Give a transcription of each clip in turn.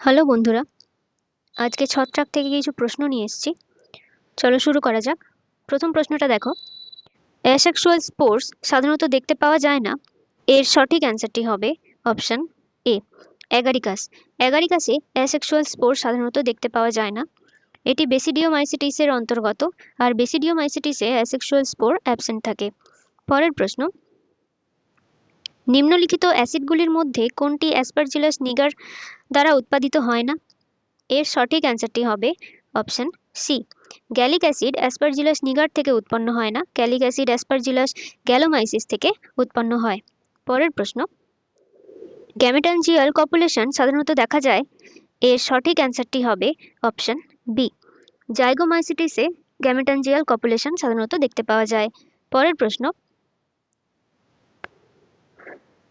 Hello বন্ধুরা, আজকে ছত্রাক থেকে কিছু প্রশ্ন নিয়ে এসেছি। চলো শুরু করা যাক। প্রথম প্রশ্নটা দেখো, অ্যাসেক্সুয়াল স্পোর্স সাধারণত দেখতে পাওয়া যায় না। এর সঠিক অ্যান্সারটি হবে অপশন এ, অ্যাগারিকাস। অ্যাগারিকাসে অ্যাসেক্সুয়াল স্পোর সাধারণত দেখতে পাওয়া যায় না। এটি বেসিডিওমাইসিটিসের অন্তর্গত, আর বেসিডিওমাইসিটিসে অ্যাসেক্সুয়াল স্পোর অ্যাবসেন্ট থাকে। পরের প্রশ্ন, নিম্নলিখিত অ্যাসিডগুলির মধ্যে কোনটি অ্যাসপারজিলাস নিগার দ্বারা উৎপাদিত হয় না? এর সঠিক অ্যান্সারটি হবে option C, gallic acid Aspergillus niger থেকে উৎপন্ন হয় না। গ্যালিক অ্যাসিড অ্যাসপারজিলাস গ্যালোমাইসিস থেকে উৎপন্ন হয়। পরের প্রশ্ন, গ্যামেটানজিয়াল কপুলেশন সাধারণত দেখা যায়। এর সঠিক অ্যান্সারটি হবে অপশন বি, জাইগোমাইসিটিসে গ্যামেটানজিয়াল কপুলেশন সাধারণত দেখতে পাওয়া যায়। পরের প্রশ্ন,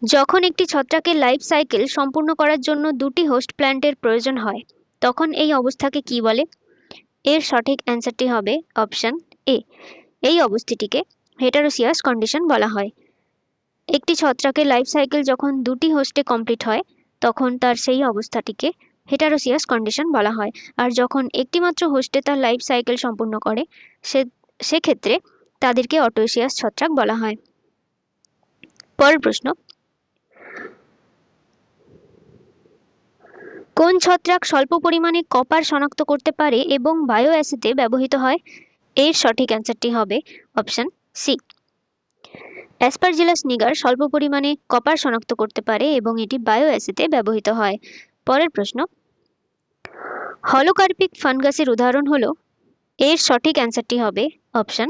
যখন একটি ছত্রাকের লাইফ সাইকেল সম্পূর্ণ করার জন্য দুটি হোস্ট প্ল্যান্টের প্রয়োজন হয়, তখন এই অবস্থাকে কি বলে? এর সঠিক অ্যান্সারটি হবে অপশন এ, এই অবস্থাটিকে হেটারোসিয়াস কন্ডিশন বলা হয়। একটি ছত্রাকের লাইফ সাইকেল যখন দুটি হোস্টে কমপ্লিট হয়, তখন তার সেই অবস্থাটিকে হেটারোসিয়াস কন্ডিশন বলা হয়। আর যখন একটিমাত্র হোস্টে তার লাইফ সাইকেল সম্পূর্ণ করে, সেক্ষেত্রে তাদেরকে অটোইসিয়াস ছত্রাক বলা হয়। পরের প্রশ্ন, কোন ছত্রাক স্বল্প পরিমাণে কপার শনাক্ত করতে পারে এবং বায়ো অ্যাসিডে ব্যবহৃত হয়? এর সঠিক অ্যান্সারটি হবে অপশন সি, অ্যাসপারজিলাস নিগার স্বল্প পরিমাণে কপার শনাক্ত করতে পারে এবং এটি বায়ো অ্যাসিডে ব্যবহৃত হয়। পরের প্রশ্ন, হলোকার্পিক ফানগাসের উদাহরণ হলো? এর সঠিক অ্যান্সারটি হবে অপশন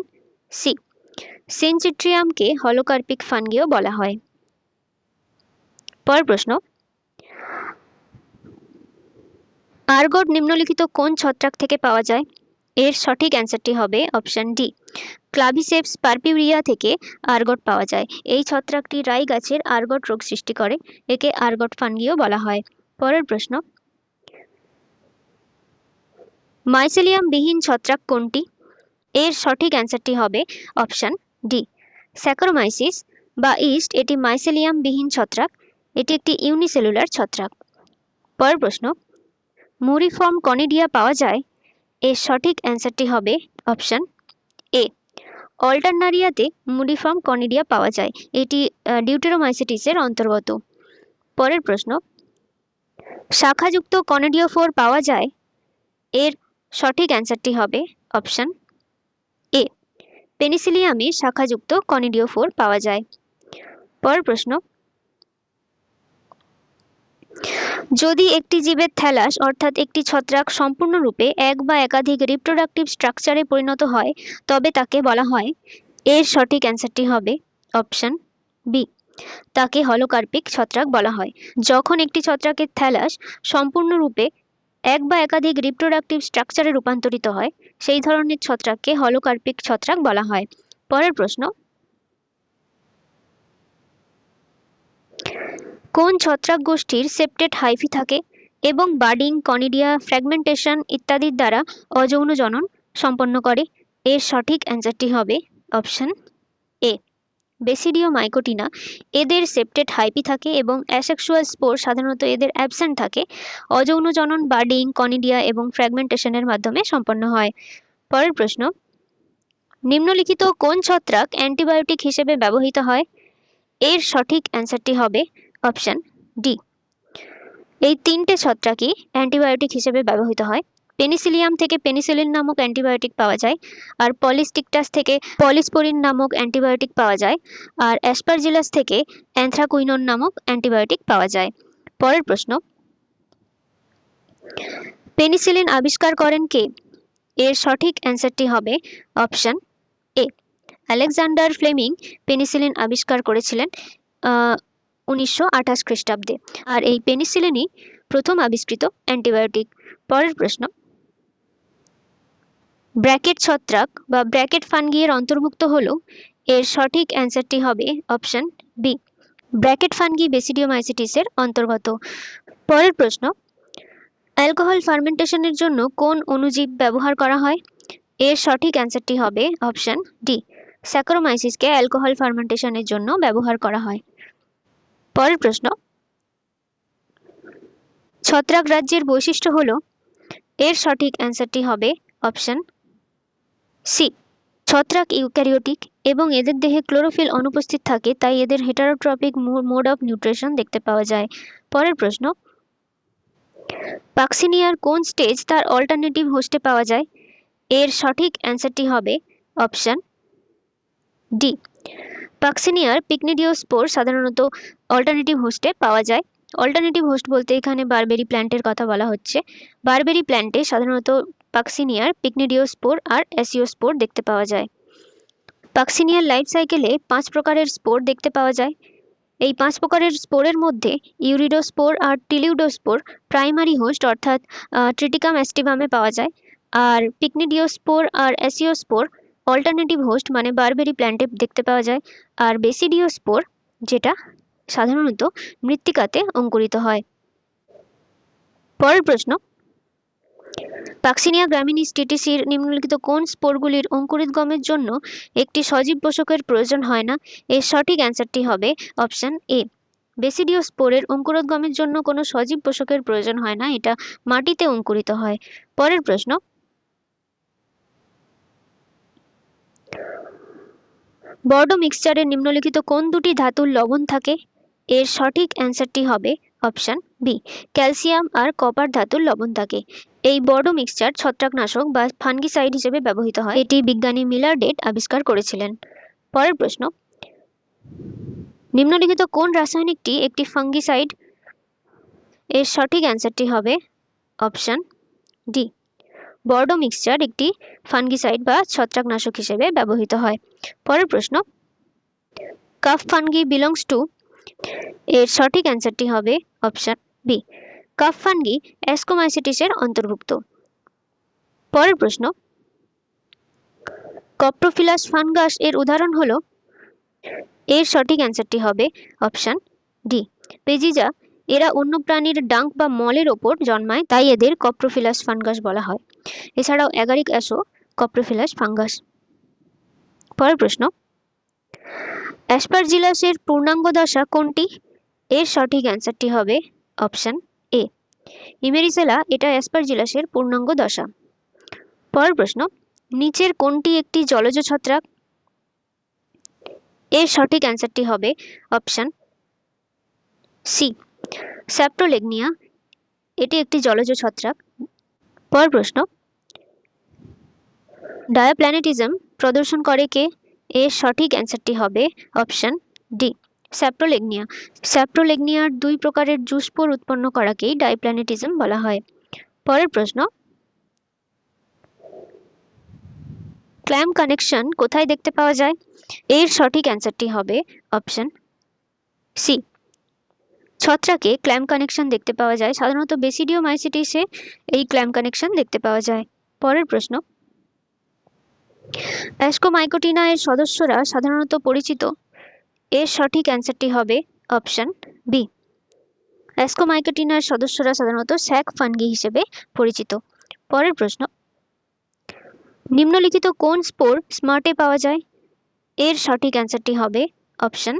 সি, সিনচিট্রিয়ামকে হলোকার্পিক ফানগিও বলা হয়। পরের প্রশ্ন, আর্গট নিম্নলিখিত কোন ছত্রাক থেকে পাওয়া যায়? এর সঠিক অ্যান্সারটি হবে অপশন ডি, ক্লাভিসেপস পারপিউরিয়া থেকে আর্গট পাওয়া যায়। এই ছত্রাকটি রাই গাছের আর্গট রোগ সৃষ্টি করে, একে আর্গট ফানগিও বলা হয়। পরের প্রশ্ন, মাইসেলিয়াম বিহীন ছত্রাক কোনটি? এর সঠিক অ্যান্সারটি হবে অপশন ডি, স্যাকারোমাইসিস বা ইস্ট। এটি মাইসেলিয়াম বিহীন ছত্রাক, এটি একটি ইউনিসেলুলার ছত্রাক। পরের প্রশ্ন, মুরিফর্ম কনিডিয়া পাওয়া যায়। এর সঠিক অ্যান্সারটি হবে অপশন এ, অল্টারনারিয়াতে মুরিফর্ম কনিডিয়া পাওয়া যায়, এটি ডিউটেরোমাইসিটিসের অন্তর্গত। পরের প্রশ্ন, শাখাযুক্ত কনিডিওফোর পাওয়া যায়। এর সঠিক অ্যান্সারটি হবে অপশন এ, পেনিসিলিয়ামে শাখাযুক্ত কনিডিওফোর পাওয়া যায়। পরের প্রশ্ন, যদি একটি জীবের থ্যালাস অর্থাৎ একটি ছত্রাক সম্পূর্ণরূপে এক বা একাধিক রিপ্রোডাক্টিভ স্ট্রাকচারে পরিণত হয়, তবে তাকে বলা হয়? এর সঠিক অ্যান্সারটি হবে অপশন বি, তাকে হলোকার্পিক ছত্রাক বলা হয়। যখন একটি ছত্রাকের থ্যালাস সম্পূর্ণরূপে এক বা একাধিক রিপ্রোডাক্টিভ স্ট্রাকচারে রূপান্তরিত হয়, সেই ধরনের ছত্রাককে হলোকার্পিক ছত্রাক বলা হয়। পরের প্রশ্ন, কোন ছত্রাক গোষ্ঠীর সেপ্টেট হাইফি থাকে এবং বাডিং, কনিডিয়া, ফ্র্যাগমেন্টেশন ইত্যাদির দ্বারা অযৌন জনন সম্পন্ন করে? এর সঠিক অ্যান্সারটি হবে অপশন এ, বেসিডিওমাইকোটিনা। এদের সেপ্টেট হাইপি থাকে এবং অ্যাসেক্সুয়াল স্পোর সাধারণত এদের অ্যাবসেন্ট থাকে। অযৌন জনন বাডিং, কনিডিয়া এবং ফ্র্যাগমেন্টেশনের মাধ্যমে সম্পন্ন হয়। পরের প্রশ্ন, নিম্নলিখিত কোন ছত্রাক অ্যান্টিবায়োটিক হিসেবে ব্যবহৃত হয়? এর সঠিক অ্যান্সারটি হবে অপশন ডি, এই তিনটে ছত্রাকই অ্যান্টিবায়োটিক হিসেবে ব্যবহৃত হয়। পেনিসিলিয়াম থেকে পেনিসিলিন নামক অ্যান্টিবায়োটিক পাওয়া যায়, আর পলিস্টিকটাস থেকে পলিস্পোরিন নামক অ্যান্টিবায়োটিক পাওয়া যায়, আর অ্যাসপারজিলাস থেকে অ্যানথ্রাকুইনন নামক অ্যান্টিবায়োটিক পাওয়া যায়। পরের প্রশ্ন, পেনিসিলিন আবিষ্কার করেন কে? এর সঠিক অ্যান্সারটি হবে option A, Alexander Fleming penicillin আবিষ্কার করেছিলেন 1928 খ্রিস্টাব্দে, আর এই পেনিসিলিনই প্রথম আবিষ্কৃত অ্যান্টিবায়োটিক। পরের প্রশ্ন, ব্র্যাকেট ছত্রাক বা ব্র্যাকেট ফানগি এর অন্তর্ভুক্ত হলো? এর সঠিক অ্যান্সারটি হবে অপশন বি, ব্র্যাকেট ফানগি বেসিডিওমাইসিটিসের অন্তর্গত। পরের প্রশ্ন, অ্যালকোহল ফার্মেন্টেশনের জন্য কোন অণুজীব ব্যবহার করা হয়? এর সঠিক অ্যান্সারটি হবে অপশন ডি, স্যাকারোমাইসিসকে অ্যালকোহল ফার্মেন্টেশনের জন্য ব্যবহার করা হয়। পরের প্রশ্ন, ছত্রাক রাজ্যের বৈশিষ্ট্য হলো, এর সঠিক অ্যান্সারটি হবে অপশন সি। ছত্রাক ইউক্যারিওটিক এবং এদের দেহে ক্লোরোফিল অনুপস্থিত থাকে, তাই এদের হেটারোট্রপিক মোড অফ নিউট্রিশন দেখতে পাওয়া যায়। পরের প্রশ্ন, পাক্সিনিয়ার কোন স্টেজ তার অল্টারনেটিভ হোস্টে পাওয়া যায়? এর সঠিক অ্যান্সারটি হবে অপশন ডি। পাক্সিনিয়ার পিকনিডিওস্পোর সাধারণত অল্টারনেটিভ হোস্টে পাওয়া যায়। অল্টারনেটিভ হোস্ট বলতে এখানে বারবেরি প্ল্যান্টের কথা বলা হচ্ছে। বারবেরি প্ল্যান্টে সাধারণত পাক্সিনিয়ার পিকনিডিওস্পোর আর অ্যাসিওস্পোর দেখতে পাওয়া যায়। পাক্সিনিয়ার লাইফ সাইকেলে 5 প্রকারের স্পোর দেখতে পাওয়া যায়। এই 5 প্রকারের স্পোরের মধ্যে ইউরিডোস্পোর আর টিলিউডোস্পোর প্রাইমারি হোস্ট অর্থাৎ ট্রিটিকাম অ্যাস্টিভামে পাওয়া যায়, আর পিকনিডিওস্পোর আর অ্যাসিওস্পোর অল্টারনেটিভ হোস্ট মানে বারবেরি প্ল্যান্টে দেখতে পাওয়া যায়, আর বেসিডিওস্পোর যেটা সাধারণত মৃত্তিকাতে অঙ্কুরিত হয়। পরের প্রশ্ন, পাক্সিনিয়া গ্রামিনিস টিটিসির নিম্নলিখিত কোন স্পোরগুলির অঙ্কুরিতগমের জন্য একটি সজীব পোষকের প্রয়োজন হয় না? এর সঠিক অ্যান্সারটি হবে অপশন এ। বেসিডিওস্পোরের অঙ্কুরোদ্গমের জন্য কোনো সজীব পোষকের প্রয়োজন হয় না, এটা মাটিতে অঙ্কুরিত হয়। পরের প্রশ্ন, বর্ডো মিক্সচারের নিম্নলিখিত কোন দুটি ধাতুর লবণ থাকে? এর সঠিক অ্যান্সারটি হবে অপশন বি। ক্যালসিয়াম আর কপার ধাতুর লবণ থাকে। এই বর্ডো মিক্সচার ছত্রাকনাশক বা ফাঙ্গিসাইড হিসেবে ব্যবহৃত হয়। এটি বিজ্ঞানী মিলার ডেট আবিষ্কার করেছিলেন। পরের প্রশ্ন, নিম্নলিখিত কোন রাসায়নিকটি একটি ফাঙ্গিসাইড? এর সঠিক অ্যান্সারটি হবে অপশন ডি। বর্ডো মিক্সচার একটি ফাঙ্গিসাইড বা ছত্রাকনাশক হিসেবে ব্যবহৃত হয়। পরের প্রশ্ন, কাফ ফাঙ্গি বিলংস টু? এর সঠিক অ্যান্সারটি হবে অপশন বি। কাফ ফাঙ্গি অ্যাস্কোমাইসিটিসের অন্তর্ভুক্ত। পরের প্রশ্ন, কপ্রোফিলাস ফানগাস এর উদাহরণ হলো? এর সঠিক অ্যান্সারটি হবে অপশন ডি। পেজিজা। এরা অন্য প্রাণীর ডাঙ্ক বা মলের ওপর জন্মায়, তাই এদের কপ্রোফিলাস ফানগাস বলা হয়। এছাড়াও অ্যাগারিক অ্যাসও কপ্রোফিলাস ফাঙ্গাস। পরের প্রশ্ন, অ্যাসপারজিলাসের পূর্ণাঙ্গ দশা কোনটি? এর সঠিক অ্যান্সারটি হবে অপশন এ। ইমেরিসেলা এটা অ্যাসপারজিলাসের পূর্ণাঙ্গ দশা। পরের প্রশ্ন, নিচের কোনটি একটি জলজ ছত্রাক? এর সঠিক অ্যান্সারটি হবে অপশন সি। স্যাপ্টোলেগনিয়া এটি একটি জলজ ছত্রাক। পরের প্রশ্ন, ডায়োপ্ল্যানেটিজম প্রদর্শন করে কে? এর সঠিক অ্যান্সারটি হবে অপশন ডি। স্যাপ্টোলেগনিয়া। স্যাপ্টোলেগনিয়ার 2 প্রকারের জুস্পোর উৎপন্ন করাকেই ডায়োপ্ল্যানেটিজম বলা হয়। পরের প্রশ্ন, ক্ল্যাম কানেকশন কোথায় দেখতে পাওয়া যায়? এর সঠিক অ্যান্সারটি হবে অপশন সি। ছত্রাকে ক্ল্যাম কানেকশন দেখতে পাওয়া যায়, সাধারণত বেসিডিওমাইসিটিসে এই ক্ল্যাম কানেকশন দেখতে পাওয়া যায়। পরের প্রশ্ন, অ্যাস্কোমাইকোটিনা এর সদস্যরা সাধারণত পরিচিত? এর সঠিক অ্যান্সারটি হবে অপশন বি। অ্যাস্কোমাইকোটিনার সদস্যরা সাধারণত স্যাক ফাঙ্গি হিসেবে পরিচিত। পরের প্রশ্ন, নিম্নলিখিত কোন স্পোর স্মার্টে পাওয়া যায়? এর সঠিক অ্যান্সারটি হবে অপশন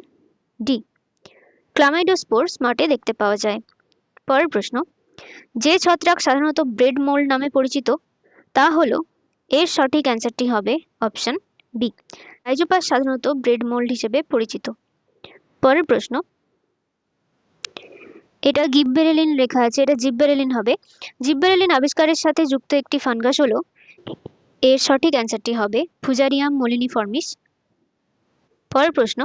ডি। ক্লামাইডোস্পোর স্মার্টে দেখতে পাওয়া যায়। পরের প্রশ্ন, যে ছত্রাক সাধারণত ব্রেড মোল্ড নামে পরিচিত তা হলো? এর সঠিক অ্যান্সারটি হবে অপশন বি। রাইজোপাস সাধারণত ব্রেড মোল্ড হিসেবে পরিচিত। পরের প্রশ্ন, এটা গিববেরেলিন লেখা আছে, এটা জিববেরেলিন হবে। জিববেরেলিন আবিষ্কারের সাথে যুক্ত একটি ফানগাস হলো? এর সঠিক অ্যান্সারটি হবে ফুজারিয়াম মোলিনিফর্মিস। পরের প্রশ্ন,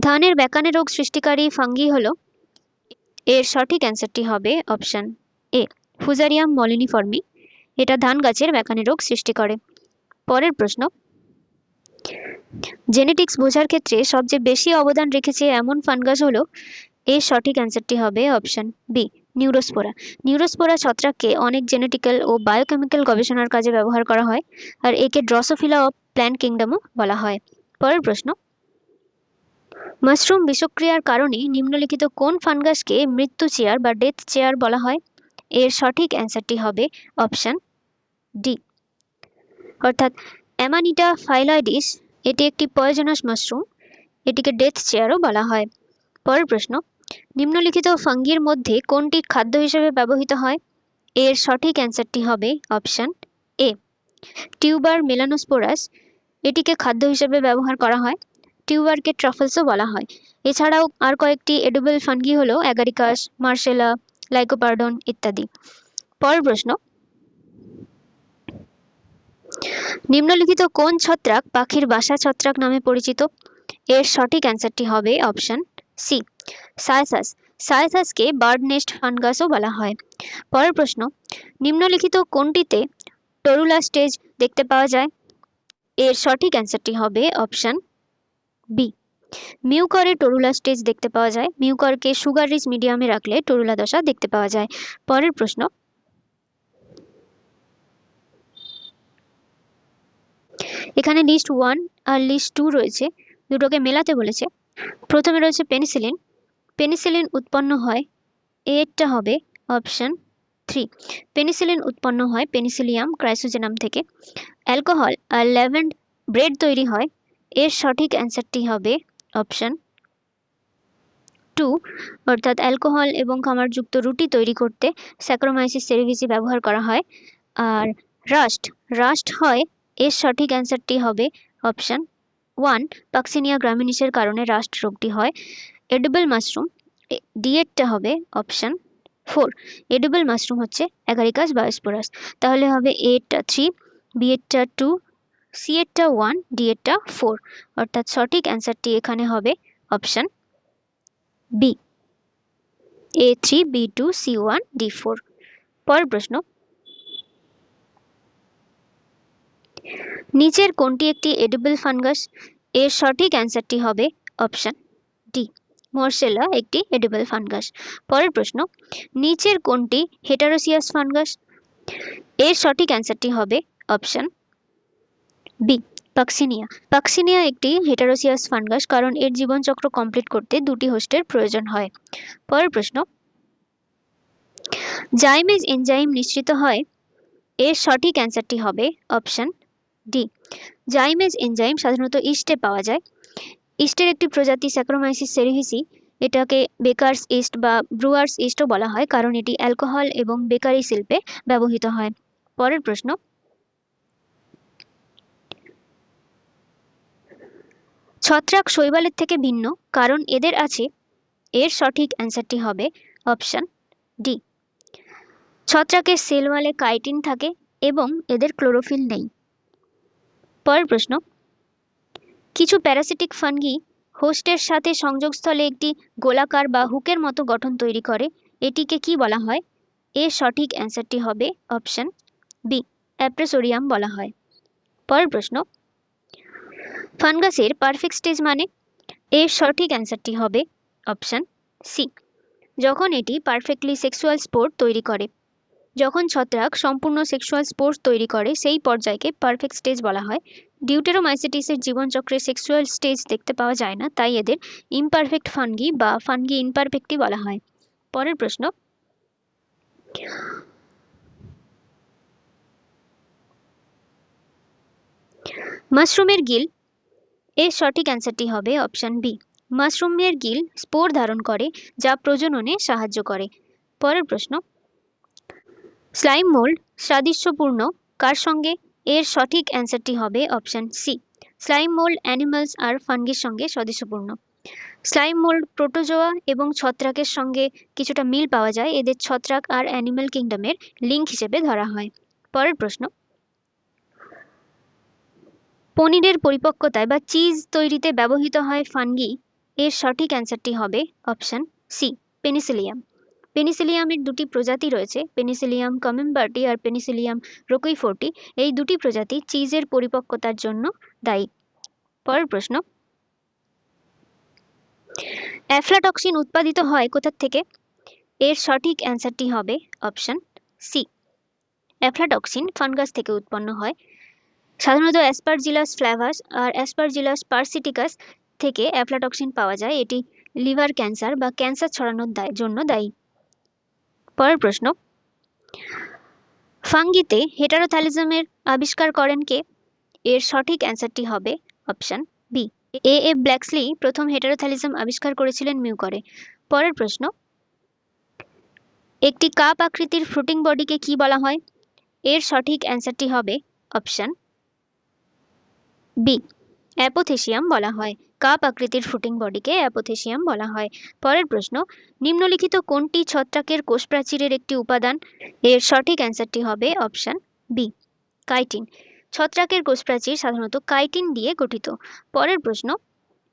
ধানের ব্যাকানে রোগ সৃষ্টিকারী ফাঙ্গি হলো? এর সঠিক অ্যান্সারটি হবে অপশন এ। ফুজারিয়াম মোলিনিফর্মি। এটা ধান গাছের ব্যাকানে রোগ সৃষ্টি করে। পরের প্রশ্ন, জেনেটিক্স বোঝার ক্ষেত্রে সবচেয়ে বেশি অবদান রেখেছে এমন ফানগাস হলো? এর সঠিক অ্যান্সারটি হবে অপশন বি। নিউরোস্পোরা। নিউরোস্পোরা ছত্রাককে অনেক জেনেটিক্যাল ও বায়োকেমিক্যাল গবেষণার কাজে ব্যবহার করা হয়, আর একে ড্রসোফিলা অফ প্ল্যান্ট কিংডমও বলা হয়। পরের প্রশ্ন, মাশরুম বিষক্রিয়ার কারণে নিম্নলিখিত কোন ফানগাসকে মৃত্যু চেয়ার বা ডেথ চেয়ার বলা হয়? এর সঠিক অ্যান্সারটি হবে অপশন ডি, অর্থাৎ অ্যামানিটা ফাইলয়েডিস। এটি একটি পয়জনাস মাশরুম, এটিকে ডেথ চেয়ারও বলা হয়। পরের প্রশ্ন, নিম্নলিখিত ফাঙ্গির মধ্যে কোনটি খাদ্য হিসেবে ব্যবহৃত হয়? এর সঠিক অ্যান্সারটি হবে অপশন এ, টিউবার মেলানোস্পোরাস। এটিকে খাদ্য হিসেবে ব্যবহার করা হয়। টিউবারকে ট্রাফলসও বলা হয়। এছাড়াও আর কয়েকটি এডিবল ফাঙ্গি হলো অ্যাগারিকাস, মার্সেলা, লাইকোপার্ডন ইত্যাদি। পরের প্রশ্ন, নিম্নলিখিত কোন ছত্রাক পাখির বাসা ছত্রাক নামে পরিচিত? এর সঠিক অ্যান্সারটি হবে অপশন সি, সায়াসাস। সায়াসাসকে বার্ড নেস্ট ফানগাসও বলা হয়। পরের প্রশ্ন, নিম্নলিখিত কোনটিতে টরুলা স্টেজ দেখতে পাওয়া যায়? এর সঠিক অ্যান্সারটি হবে অপশন বি, মিউকরে টরুলা স্টেজ দেখতে পাওয়া যায়। মিউকরকে সুগার রিচ মিডিয়ামে রাখলে টরুলা দশা দেখতে পাওয়া যায়। পরের প্রশ্ন, এখানে লিস্ট 1 আর লিস্ট 2 রয়েছে, দুটোকে মেলাতে বলেছে। প্রথমে রয়েছে পেনিসিলিন। পেনিসিলিন উৎপন্ন হয়, এরটা হবে অপশন 3। পেনিসিলিন উৎপন্ন হয় পেনিসিলিয়াম ক্রাইসোজেনাম থেকে। অ্যালকোহল আর ল্যাভেন্ড ব্রেড তৈরি হয়। এর সঠিক অ্যান্সারটি হবে অপশন 2, অর্থাৎ অ্যালকোহল এবং খামারযুক্ত রুটি তৈরি করতে স্যাক্রোমাইসিস সেরিভিসি ব্যবহার করা হয়। আর রাস্ট হয়, এর সঠিক অ্যান্সারটি হবে অপশন 1, পাক্সিনিয়া গ্রামিনিসের কারণে রাস্ট রোগটি হয়। এডিবল মাশরুম, ডিএটটা হবে অপশন 4। এডিবল মাশরুম হচ্ছে অ্যাগারিকাস বায়োস্পোরাস। তাহলে হবে এরটা 3, বি এরটা 2, সি এরটা 1, ডি এরটা 4। অর্থাৎ সঠিক অ্যান্সারটি এখানে হবে option B, A3, B2, C1, D4। পরের প্রশ্ন, নিচের কোনটি একটি এডিবল ফানগাস? এর সঠিক অ্যান্সারটি হবে অপশন ডি, মর্সেলা একটি এডিবল ফানগাস। পরের প্রশ্ন, নিচের কোনটি হেটারোসিয়াস ফানগাস? এর সঠিক অ্যান্সারটি হবে অপশন বি, পাক্সিনিয়া। পাক্সিনিয়া একটি হেটারোসিয়াস ফানগাস, কারণ এর জীবনচক্র কমপ্লিট করতে দুটি হোস্টের প্রয়োজন হয়। পরের প্রশ্ন, জাইমেজ এনজাইম নিঃসৃত হয়। এর সঠিক অ্যান্সারটি হবে অপশন ডি, জাইমেজ এনজাইম সাধারণত ইস্টে পাওয়া যায়। ইস্টের একটি প্রজাতি স্যাক্রোমাইসিস সেরিভিসি, এটাকে বেকারস ইস্ট বা ব্রুয়ার্স ইস্টও বলা হয়, কারণ এটি অ্যালকোহল এবং বেকারি শিল্পে ব্যবহৃত হয়। পরের প্রশ্ন, ছত্রাক শৈবালের থেকে ভিন্ন কারণ এদের আছে। এর সঠিক অ্যান্সারটি হবে অপশন ডি, ছত্রাকের সেল ওয়ালে কাইটিন থাকে এবং এদের ক্লোরোফিল নেই। পরের প্রশ্ন, কিছু প্যারাসিটিক ফাঙ্গি হোস্টের সাথে সংযোগস্থলে একটি গোলাকার বা হুকের মতো গঠন তৈরি করে, এটিকে কি বলা হয়? এর সঠিক অ্যান্সারটি হবে অপশন বি, অ্যাপ্রেসোরিয়াম বলা হয়। পরের প্রশ্ন, ফানগাসের পারফেক্ট স্টেজ মানে? এর সঠিক অ্যান্সারটি হবে অপশন সি, যখন এটি পারফেক্টলি সেক্সুয়াল স্পোর তৈরি করে। যখন ছত্রাক সম্পূর্ণ সেক্সুয়াল স্পোর্স তৈরি করে সেই পর্যায়কে পারফেক্ট স্টেজ বলা হয়। ডিউটেরোমাইসিটিসের জীবনচক্রে সেক্সুয়াল স্টেজ দেখতে পাওয়া যায় না, তাই এদের ইমপারফেক্ট ফানগি বা ফানগি ইমপারফেক্টই বলা হয়। পরের প্রশ্ন, মাশরুমের গিল। এর সঠিক অ্যান্সারটি হবে অপশন বি, মাশরুমের গিল স্পোর ধারণ করে যা প্রজননে সাহায্য করে। পরের প্রশ্ন, স্লাইম মোল্ড সাদৃশ্যপূর্ণ কার সঙ্গে? এর সঠিক অ্যান্সারটি হবে option C, slime mould animals আর ফানগির সঙ্গে সাদৃশ্যপূর্ণ। স্লাইম মোল্ড প্রোটোজোয়া এবং ছত্রাকের সঙ্গে কিছুটা মিল পাওয়া যায়, এদের ছত্রাক আর অ্যানিমাল কিংডমের লিঙ্ক হিসেবে ধরা হয়। পরের প্রশ্ন, পনিরের পরিপক্কতায় বা চিজ তৈরিতে ব্যবহৃত হয় ফানগি। এর সঠিক অ্যান্সারটি হবে অপশন সি, পেনিসিলিয়াম। পেনিসিলিয়ামের দুটি প্রজাতি রয়েছে, পেনিসিলিয়াম কমেম্বার্টি আর পেনিসিলিয়াম রোকুইফোর্টি। এই দুটি প্রজাতি চিজের পরিপক্কতার জন্য দায়ী। পরের প্রশ্ন, অ্যাফলাটক্সিন উৎপাদিত হয় কোথা থেকে? এর সঠিক অ্যান্সারটি হবে অপশন সি, অ্যাফলাটক্সিন ফানগাস থেকে উৎপন্ন হয়। সাধারণত অ্যাসপারজিলাস ফ্ল্যাভাস আর অ্যাসপারজিলাস পার্সিটিকাস থেকে অ্যাফলাটক্সিন পাওয়া যায়। এটি লিভার ক্যান্সার বা ক্যান্সার ছড়ানোর জন্য দায়ী। পরের প্রশ্ন, ফাঙ্গিতে হেটারোথ্যালিজমের আবিষ্কার করেন কে? এর সঠিক অ্যান্সারটি হবে অপশন বি, এ ব্ল্যাক্সলি প্রথম হেটারোথ্যালিজম আবিষ্কার করেছিলেন মিউকরে। পরের প্রশ্ন, একটি কাপ আকৃতির ফ্রুটিং বডিকে কি বলা হয়? এর সঠিক অ্যান্সারটি হবে অপশন বি, অ্যাপোথেসিয়াম বলা হয়। কাপ আকৃতির ফ্রুটিং বডিকে অ্যাপোথেসিয়াম বলা হয়। পরের প্রশ্ন, নিম্নলিখিত কোনটি ছত্রাকের কোষপ্রাচীরের একটি উপাদান? এর সঠিক অ্যান্সারটি হবে অপশন বি, কাইটিন। ছত্রাকের কোষপ্রাচীর সাধারণত কাইটিন দিয়ে গঠিত। পরের প্রশ্ন,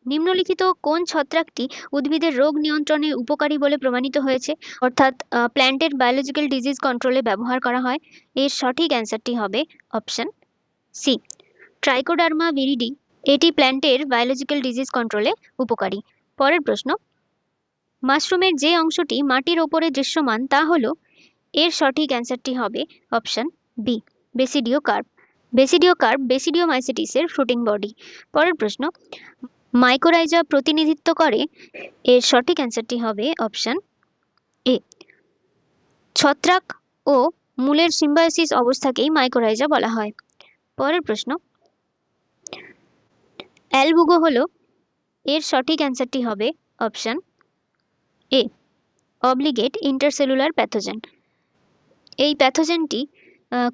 নিম্নলিখিত কোন ছত্রাকটি উদ্ভিদের রোগ নিয়ন্ত্রণে উপকারী বলে প্রমাণিত হয়েছে, অর্থাৎ প্ল্যান্টের বায়োলজিক্যাল ডিজিজ কন্ট্রোলে ব্যবহার করা হয়? এর সঠিক অ্যান্সারটি হবে অপশন সি, ট্রাইকোডার্মা ভিরিডি। এটি প্ল্যান্টের বায়োলজিক্যাল ডিজিজ কন্ট্রোলে উপকারী। পরের প্রশ্ন, মাশরুমের যে অংশটি মাটির ওপরে দৃশ্যমান তা হলো? এর সঠিক অ্যান্সারটি হবে option B, basidiocarp. Basidiocarp বেসিডিওমাইসিটিসের ফ্রুটিং বডি। পরের প্রশ্ন, মাইকোরাইজা প্রতিনিধিত্ব করে? এর সঠিক অ্যান্সারটি হবে অপশন এ, ছত্রাক ও মূলের সিম্বায়োসিস অবস্থাকেই মাইকোরাইজা বলা হয়। পরের প্রশ্ন, অ্যালবুগো হলো? এর সঠিক অ্যান্সারটি হবে অপশন এ, অব্লিগেট ইন্টারসেলুলার প্যাথোজেন। এই প্যাথোজেনটি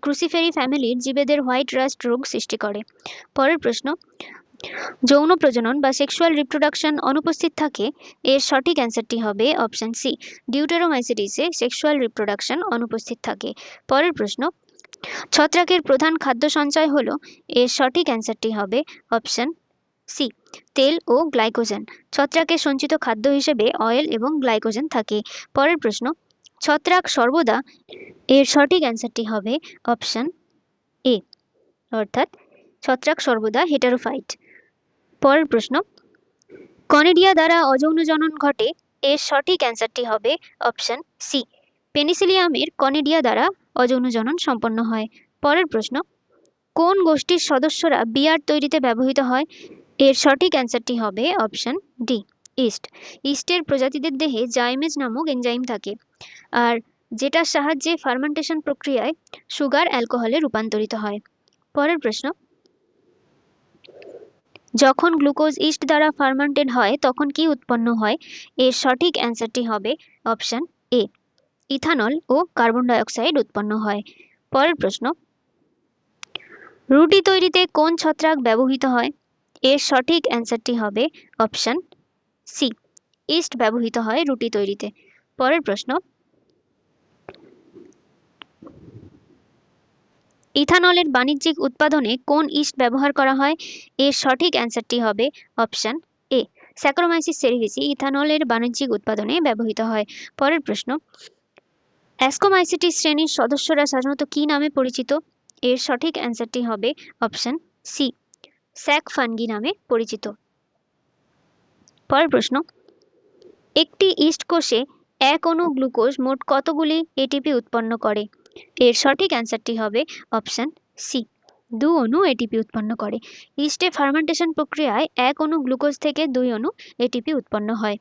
ক্রুসিফেরি ফ্যামিলির জীবেদের হোয়াইট রাস্ট রোগ সৃষ্টি করে। পরের প্রশ্ন, যৌন প্রজনন বা সেক্সুয়াল রিপ্রোডাকশন অনুপস্থিত থাকে? এর সঠিক অ্যান্সারটি হবে অপশন সি, ডিউটেরোমাইসিটিসে সেক্সুয়াল রিপ্রোডাকশন অনুপস্থিত থাকে। পরের প্রশ্ন, ছত্রাকের প্রধান খাদ্য সঞ্চয় হলো? এর সঠিক অ্যান্সারটি হবে অপশন সি, তেল ও গ্লাইকোজেন। ছত্রাকের সঞ্চিত খাদ্য হিসেবে অয়েল এবং গ্লাইকোজেন থাকে। পরের প্রশ্ন, ছত্রাক সর্বদা? এর সঠিক অ্যান্সারটি হবে অপশন এ, অর্থাৎ ছত্রাক সর্বদা হেটারোফাইট। পরের প্রশ্ন, কনিডিয়া দ্বারা অযৌন জনন ঘটে? এর সঠিক অ্যান্সারটি হবে অপশন সি, পেনিসিলিয়ামের কনিডিয়া দ্বারা অযৌন জনন সম্পন্ন হয়। পরের প্রশ্ন, কোন গোষ্ঠীর সদস্যরা বিয়ার তৈরিতে ব্যবহৃত হয়? এর সঠিক অ্যান্সারটি হবে অপশন ডি, ইস্ট। ইস্টের প্রজাতিদের দেহে জাইমেজ নামক এনজাইম থাকে, আর যেটার সাহায্যে ফার্মেন্টেশন প্রক্রিয়ায় সুগার অ্যালকোহলে রূপান্তরিত হয়। পরের প্রশ্ন, যখন গ্লুকোজ ইস্ট দ্বারা ফার্মেন্টেড হয় তখন কি উৎপন্ন হয়? এর সঠিক অ্যান্সারটি হবে অপশন এ, ইথানল ও কার্বন ডাইঅক্সাইড উৎপন্ন হয়। পরের প্রশ্ন, রুটি তৈরিতে কোন ছত্রাক ব্যবহৃত হয়? এর সঠিক অ্যান্সারটি হবে অপশন সি, ইস্ট ব্যবহৃত হয় রুটি তৈরিতে। পরের প্রশ্ন, ইথানলের বাণিজ্যিক উৎপাদনে কোন ইস্ট ব্যবহার করা হয়? এর সঠিক অ্যান্সারটি হবে অপশন এ, স্যাকারোমাইসিস সেরিভিসি ইথানলের বাণিজ্যিক উৎপাদনে ব্যবহৃত হয়। পরের প্রশ্ন, অ্যাস্কোমাইসিটিস শ্রেণীর সদস্যরা সাধারণত কী নামে পরিচিত? এর সঠিক অ্যান্সারটি হবে অপশন সি, স্যাক ফানগি নামে পরিচিত। পরের প্রশ্ন, একটি ইস্ট কোষে এক অণু গ্লুকোজ মোট কতগুলি এটিপি উৎপন্ন করে? এর সঠিক অ্যান্সারটি হবে অপশন সি, 2 অণু এটিপি উৎপন্ন করে। ইস্টে ফার্মেন্টেশন প্রক্রিয়ায় এক অণু গ্লুকোজ থেকে 2 অণু এটিপি উৎপন্ন হয়।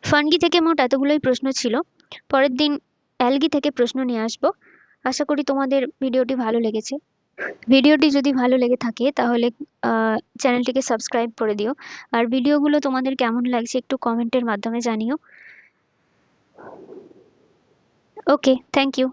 ফানগি থেকে মোট এতগুলোই প্রশ্ন ছিল। পরের দিন অ্যালগি থেকে প্রশ্ন নিয়ে আসবো। আশা করি তোমাদের ভিডিওটি ভালো লেগেছে। ভিডিওটি যদি ভালো লেগে থাকে তাহলে চ্যানেলটিকে সাবস্ক্রাইব করে দিও, আর ভিডিওগুলো তোমাদের কেমন লাগছে একটু কমেন্টের মাধ্যমে জানিও। ওকে, থ্যাংক ইউ।